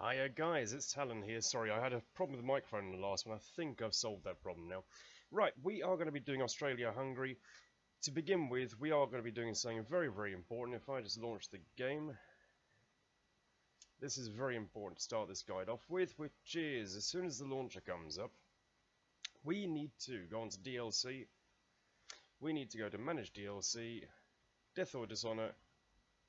Hiya guys, it's Talon here. Sorry, I had a problem with the microphone in the last one. I think I've solved that problem now. Right, we are going to be doing Australia-Hungary. To begin with, we are going to be doing something very, very important. If I just launch the game, this is very important to start this guide off with, which is, as soon as the launcher comes up, we need to go onto DLC. We need to go to Manage DLC, Death or Dishonor,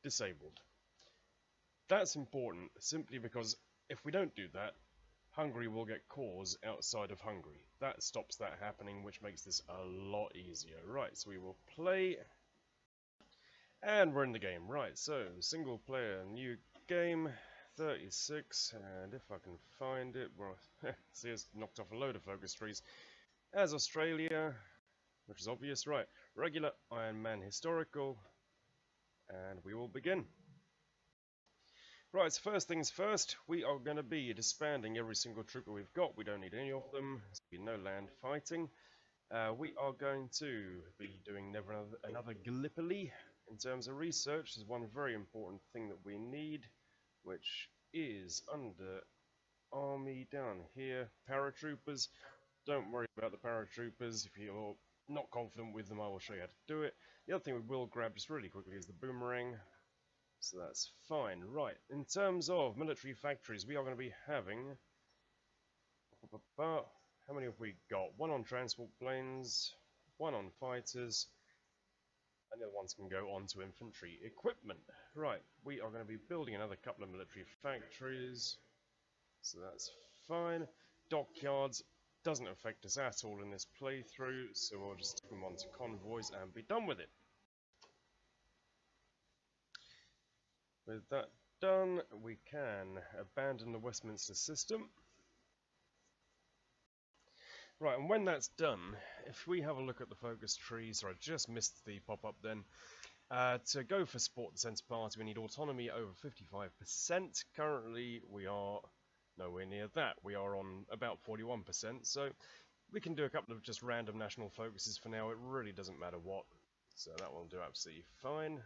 Disabled. That's important simply because if we don't do that, Hungary will get cores outside of Hungary. That stops that happening, which makes this a lot easier. Right, so we will play, and we're in the game. Right, so single player, new game, 36, and if I can find it, well, see, it's knocked off a load of focus trees. As Australia, which is obvious. Right, regular, Iron Man, historical, and we will begin. Right, so first things first, we are going to be disbanding every single trooper we've got. We don't need any of them. There's no land fighting. We are going to be doing another Gallipoli. In terms of research, there's one very important thing that we need, which is under Army down here, paratroopers. Don't worry about the paratroopers. If you're not confident with them, I will show you how to do it. The other thing we will grab just really quickly is the boomerang. So that's fine. Right, in terms of military factories, we are going to be having... How many have we got? One on transport planes, one on fighters, and the other ones can go on to infantry equipment. Right, we are going to be building another couple of military factories, so that's fine. Dockyards doesn't affect us at all in this playthrough, so we'll just stick them onto convoys and be done with it. With that done, we can abandon the Westminster system. Right, and when that's done, if we have a look at the focus tree, sorry, I just missed the pop-up then. To go for Support the Centre Party, we need autonomy over 55%. Currently, we are nowhere near that. We are on about 41%, so we can do a couple of just random national focuses for now. It really doesn't matter what, so that will do absolutely fine.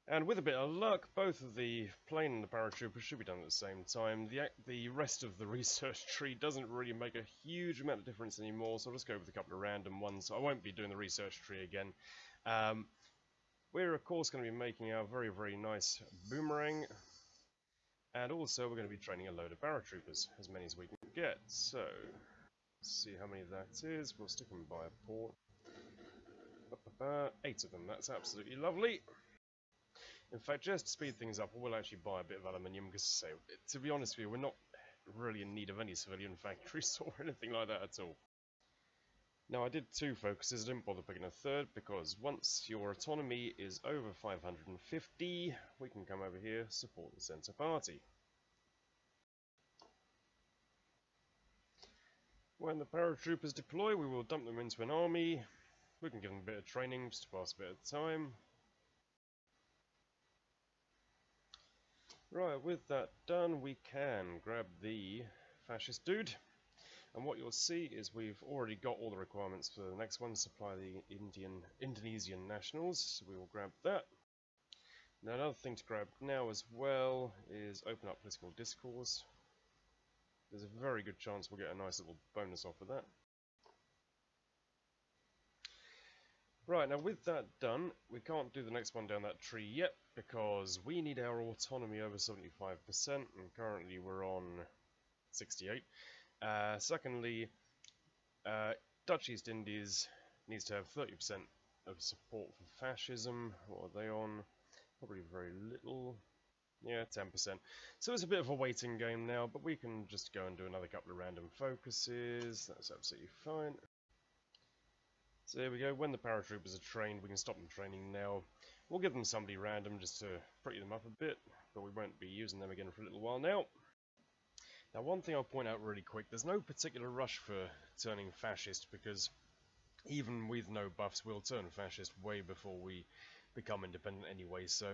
And with a bit of luck, both of the plane and the paratrooper should be done at the same time. The rest of the research tree doesn't really make a huge amount of difference anymore, so I'll just go with a couple of random ones. I won't be doing the research tree again. We're of course going to be making our very, very nice boomerang. And also we're going to be training a load of paratroopers, as many as we can get. So, let's see how many that is. We'll stick them by a port. 8 of them, that's absolutely lovely. In fact, just to speed things up, we'll actually buy a bit of aluminium, because to be honest with you, we're not really in need of any civilian factories or anything like that at all. Now, I did 2 focuses, I didn't bother picking a third, because once your autonomy is over 550, we can come over here, support the Centre Party. When the paratroopers deploy, we will dump them into an army. We can give them a bit of training, just to pass a bit of time. Right, with that done, we can grab the fascist dude. And what you'll see is we've already got all the requirements for the next one, supply the Indonesian nationals, so we will grab that. Now another thing to grab now as well is open up political discourse. There's a very good chance we'll get a nice little bonus off of that. Right, now with that done, we can't do the next one down that tree yet, because we need our autonomy over 75%, and currently we're on 68. Secondly, Dutch East Indies needs to have 30% of support for fascism. What are they on? Probably very little. Yeah, 10%. So it's a bit of a waiting game now, but we can just go and do another couple of random focuses. That's absolutely fine. So there we go, when the paratroopers are trained, we can stop them training now. We'll give them somebody random just to pretty them up a bit, but we won't be using them again for a little while now. Now one thing I'll point out really quick, there's no particular rush for turning fascist, because even with no buffs, we'll turn fascist way before we become independent anyway, so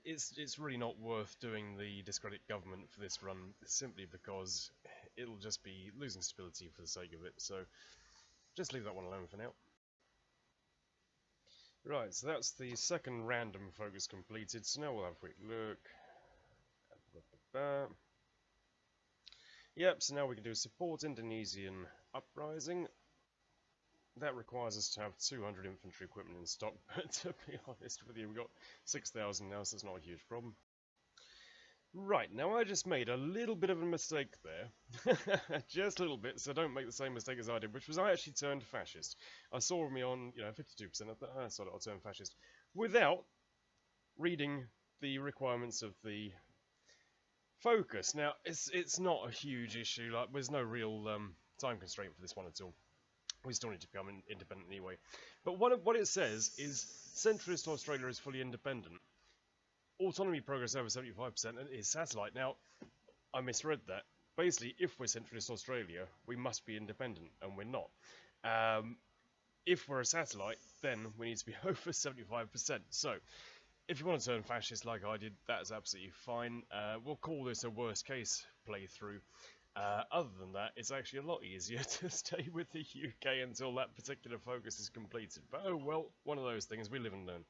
it's really not worth doing the discredit government for this run, simply because it'll just be losing stability for the sake of it, so just leave that one alone for now. Right, so that's the second random focus completed, so now we'll have a quick look. Yep, so now we can do support Indonesian uprising. That requires us to have 200 infantry equipment in stock, but to be honest with you, we've got 6,000 now, so it's not a huge problem. Right, now I just made a little bit of a mistake there. Just a little bit, so don't make the same mistake as I did, which was I actually turned fascist. I saw me on, 52%, I thought, so I'll turn fascist, without reading the requirements of the focus. Now, it's not a huge issue, like, there's no real time constraint for this one at all. We still need to become independent anyway. But what it says is, centralist Australia is fully independent. Autonomy progress over 75% and is satellite. Now, I misread that. Basically, if we're centralist Australia, we must be independent, and we're not. If we're a satellite, then we need to be over 75%. So, if you want to turn fascist like I did, that's absolutely fine. We'll call this a worst case playthrough. Other than that, it's actually a lot easier to stay with the UK until that particular focus is completed. But oh well, one of those things, we live and learn.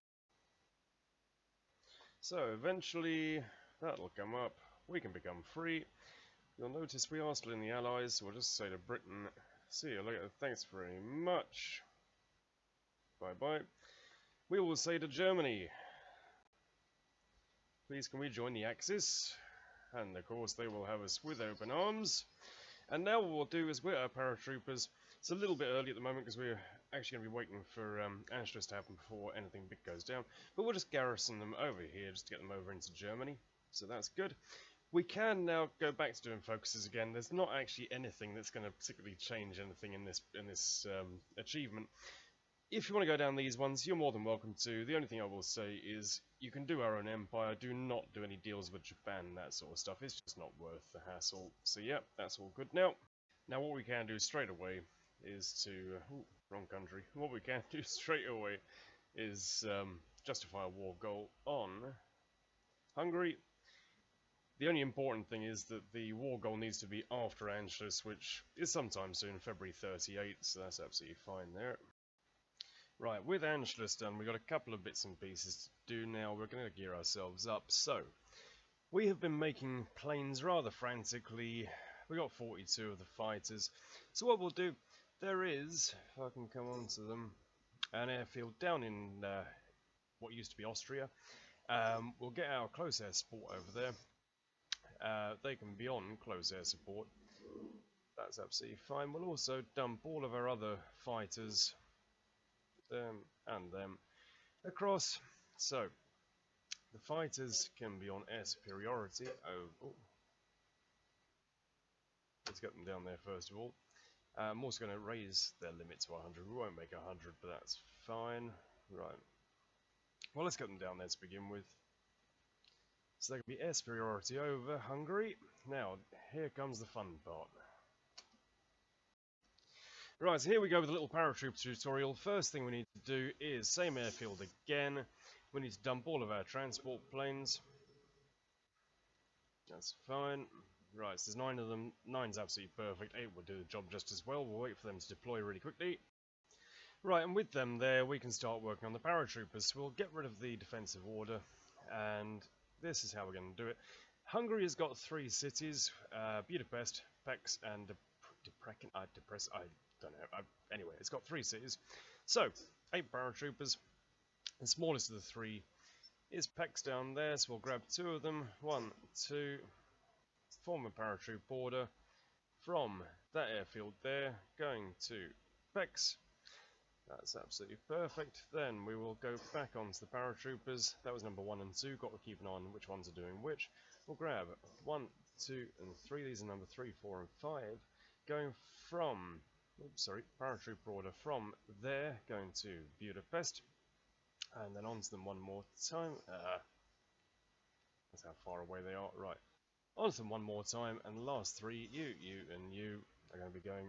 So eventually, that'll come up. We can become free. You'll notice we are still in the Allies, so we'll just say to Britain, see you later, thanks very much. Bye bye. We will say to Germany, please can we join the Axis? And of course they will have us with open arms. And now what we'll do is, with our paratroopers, it's a little bit early at the moment because we're actually going to be waiting for Anschluss to happen before anything big goes down. But we'll just garrison them over here just to get them over into Germany. So that's good. We can now go back to doing focuses again. There's not actually anything that's going to particularly change anything in this achievement. If you want to go down these ones, you're more than welcome to. The only thing I will say is you can do our own empire. Do not do any deals with Japan and that sort of stuff. It's just not worth the hassle. So yeah, that's all good now. Now what we can do straight away is to... wrong country. What we can do straight away is justify a war goal on Hungary. The only important thing is that the war goal needs to be after Anschluss, which is sometime soon, February 38, so that's absolutely fine there. Right, with Anschluss done, we've got a couple of bits and pieces to do now. We're going to gear ourselves up. So, we have been making planes rather frantically. We got 42 of the fighters. So what we'll do, there is, if I can come on to them, an airfield down in what used to be Austria. We'll get our close air support over there. They can be on close air support. That's absolutely fine. We'll also dump all of our other fighters, them and them, across. So the fighters can be on air superiority. Oh, let's get them down there first of all. I'm also going to raise their limit to 100. We won't make 100, but that's fine. Right. Well, let's get them down there to begin with. So they can be air superiority over Hungary. Now, here comes the fun part. Right, so here we go with a little paratrooper tutorial. First thing we need to do is, same airfield again. We need to dump all of our transport planes. That's fine. Right, so there's 9 of them. 9's absolutely perfect. 8 will do the job just as well. We'll wait for them to deploy really quickly. Right, and with them there, we can start working on the paratroopers. So we'll get rid of the defensive order, and this is how we're going to do it. Hungary has got 3 cities, Budapest, Pécs, and Debrecen. I don't know. Anyway, it's got 3 cities. So, 8 paratroopers. The smallest of the 3 is Pécs down there, so we'll grab 2 of them. 1, 2, form a paratroop order from that airfield there, going to Pécs. That's absolutely perfect. Then we will go back onto the paratroopers. That was number 1 and 2. Got to keep an eye on which ones are doing which. We'll grab 1, 2, and 3. These are number 3, 4, and 5. Going from, paratrooper order from there, going to Budapest, and then onto them one more time. That's how far away they are. Right, onto them one more time, and the last 3, you, and you, are going to be going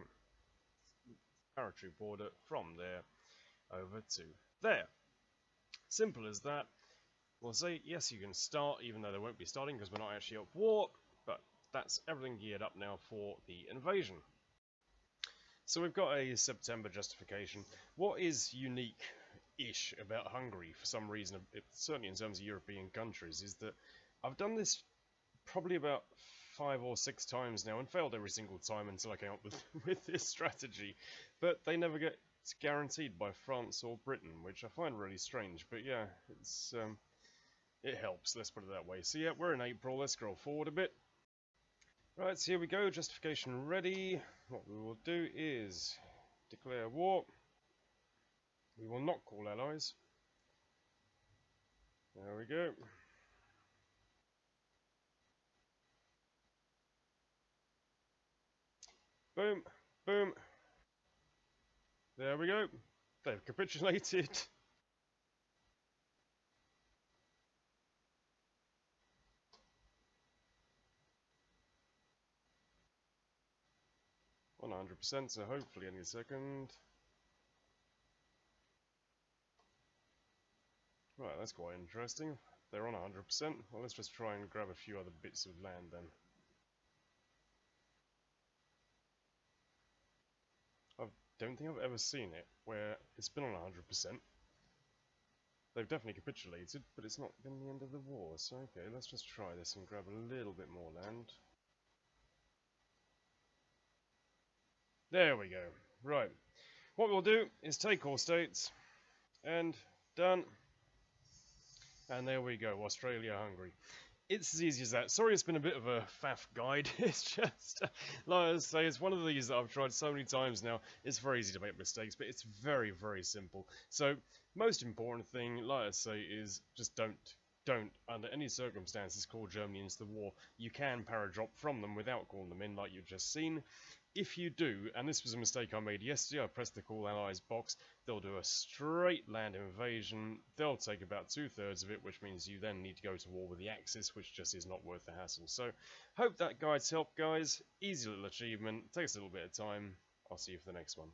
paratroop order from there over to there. Simple as that. We'll say yes, you can start, even though they won't be starting because we're not actually at war, but that's everything geared up now for the invasion. So we've got a September justification. What is unique-ish about Hungary, for some reason, certainly in terms of European countries, is that I've done this probably about 5 or 6 times now, and failed every single time until I came up with, with this strategy. But they never get guaranteed by France or Britain, which I find really strange. But yeah, it helps, let's put it that way. So yeah, we're in April, let's scroll forward a bit. Right, so here we go, justification ready. What we will do is declare war. We will not call allies. There we go. Boom, boom. There we go. They've capitulated. 100%, so hopefully any second. Right, that's quite interesting. They're on 100%. Well, let's just try and grab a few other bits of land then. I don't think I've ever seen it where it's been on 100%. They've definitely capitulated, but it's not been the end of the war. So, okay, let's just try this and grab a little bit more land. There we go. Right. What we'll do is take all states, and done. And there we go, Australia-Hungary. It's as easy as that. Sorry it's been a bit of a faff guide. It's just, like I say, it's one of these that I've tried so many times now. It's very easy to make mistakes, but it's very, very simple. So, most important thing, like I say, is just don't, under any circumstances, call Germany into the war. You can paradrop from them without calling them in, like you've just seen. If you do, and this was a mistake I made yesterday, I pressed the Call Allies box, they'll do a straight land invasion, they'll take about 2/3 of it, which means you then need to go to war with the Axis, which just is not worth the hassle. So, hope that guide's helped, guys. Easy little achievement, takes a little bit of time. I'll see you for the next one.